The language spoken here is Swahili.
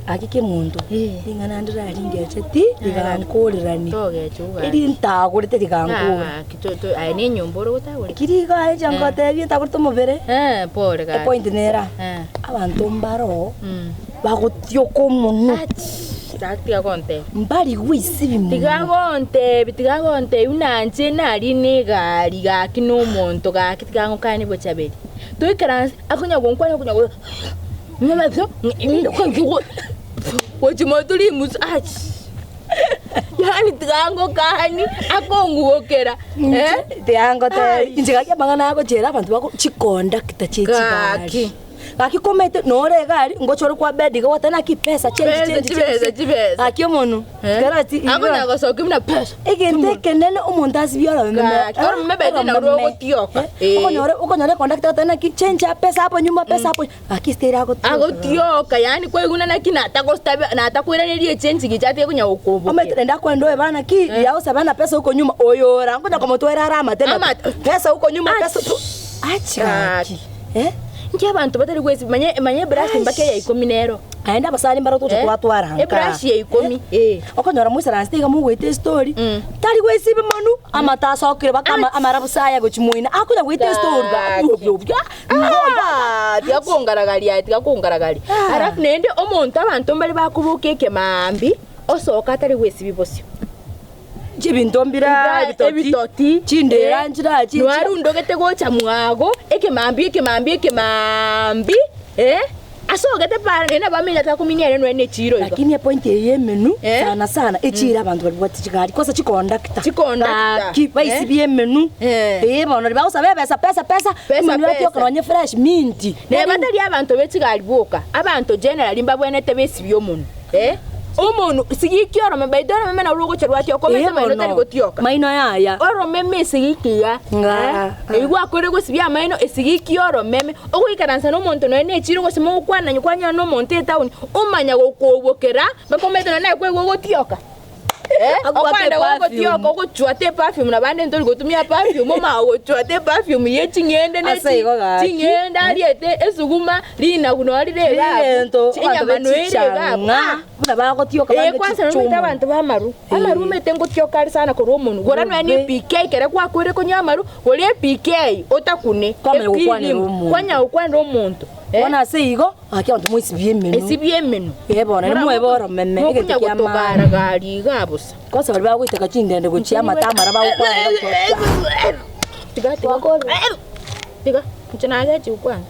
akike muntu ingana ndira ringeche ti ligankurirani iri ntagurite ligankura kitoto ane nyomboro gutagure kiriga eja ngote ntagurite mubere pore ga point nera abantu mbaro bagutyoka munu Tiga konte. Mbari wisi bimu. Tiga konte unanje nari negari ga kino monto ga kitiga ngokani bochabeli. Toikara akunya gonkwana kunya go. Nyamazo ndokwanjugo. Wachimotuli mus ach. Yani tiga ngokani akongukera. Tiga ngote injiga kyabangana ako jera abantu bako chiconductor chechigari. Kaki komete nore gari ngochoro kwa bed go watana ki pesa change akio monu garati ako na go soki mna pesa egente kenene umuntu asibiyora mebe na uro gotioka ukonyore conductor watana ki change pesa hapo nyuma pesa hapo akistera agotioka yani kwa iguna na kina atakostabe na atakwira nerie change gichate kunya ukobo omete nenda kwendo bana ki yao sabana pesa huko nyuma oyora ngoja kama toera rama tena pesa huko nyuma pesa acha Nki abantu batari kwezi manye brush mbake ya 10 nero aenda basali mbara tucho kwatwara hanka brush ya 10 okonyora musara stiga mu gwite story tari kwezi manu amata sokire bakama amarabusaya gochimuina akunya gwite story tigakungaragari arafu nende omuntu abantu mbali bakubukeke mambi osoka tari kwezi bibosyo Jibintombira ebitoti chindera njira chi nwarundogete gocha mwago ekemambi asogete pare na bamenya takuminyere no ene chiro iko lakini point yemenu sana echira abantu bali bwatchigari kosa chiconductor ki baisibie menu bona bausa pesa manu yatyo kronye fresh minti ne batali abantu bechigari boka abantu generally mbabwenete besibio munu Omono sigikioro mebaidora meme na urugo cherwati okomete maino tari gotioka maino yaya oro meme sigikia igwa kore gusibia maino esigikioro meme ogwikaransa no monto no ene chiro gosimo kwana nyikwanya no monte town umanya gokobokera bakomete na kwe gotioka akwanda gotioka gochwate perfume na bande ntori gotumia perfume ma gochwate perfume yechingende ne chingenda ariete esuguma lina kuno rirega chinyama no irega Muna bako tioka bande kwanza no abantu bamaru amaru mete ngotioka sana ko romuntu gora no ni PK kere kwa kwere ko nyamaru gole PK otakune kwanya ukwanda omuntu Bona seigo akiantu muisibie menu esibie menu bona ni mweboro meme egete kyama gari gabusa kosa bali bagwiteka chindende gochia matamara bagukwana tiga mchana gachi ukwana